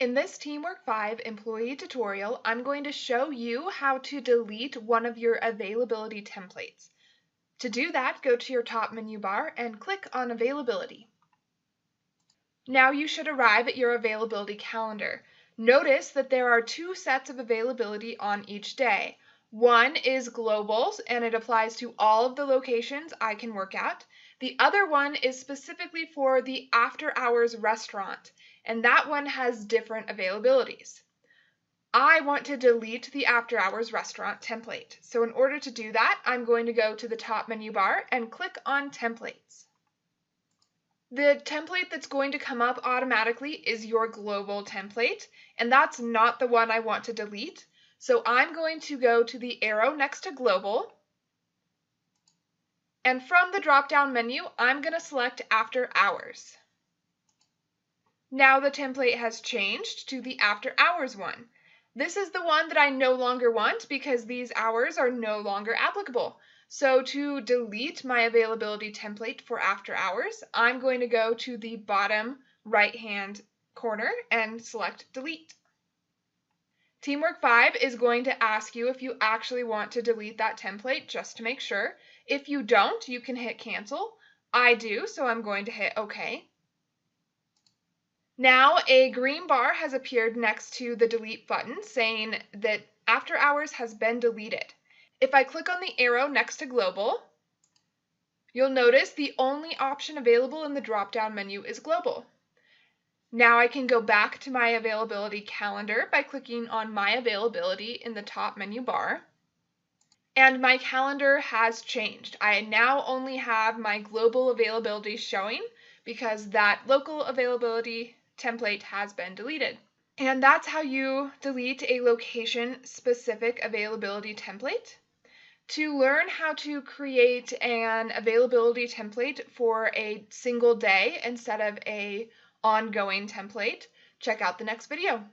In this TeamWork 5 employee tutorial, I'm going to show you how to delete one of your availability templates. To do that, go to your top menu bar and click on Availability. Now you should arrive at your availability calendar. Notice that there are two sets of availability on each day. One is global, and it applies to all of the locations I can work at. The other one is specifically for the after-hours restaurant, and that one has different availabilities. I want to delete the after-hours restaurant template. So in order to do that, I'm going to go to the top menu bar and click on Templates. The template that's going to come up automatically is your global template, and that's not the one I want to delete. So I'm going to go to the arrow next to global, and from the drop-down menu, I'm going to select after hours. Now the template has changed to the after hours one. This is the one that I no longer want because these hours are no longer applicable. So to delete my availability template for after hours, I'm going to go to the bottom right-hand corner and select Delete. TeamWork 5 is going to ask you if you actually want to delete that template just to make sure. If you don't, you can hit Cancel. I do, so I'm going to hit OK. Now a green bar has appeared next to the Delete button saying that after hours has been deleted. If I click on the arrow next to Global, you'll notice the only option available in the drop-down menu is Global. Now I can go back to my availability calendar by clicking on My Availability in the top menu bar. And my calendar has changed. I now only have my global availability showing because that local availability template has been deleted. And that's how you delete a location-specific availability template. To learn how to create an availability template for a single day instead of an ongoing template, check out the next video.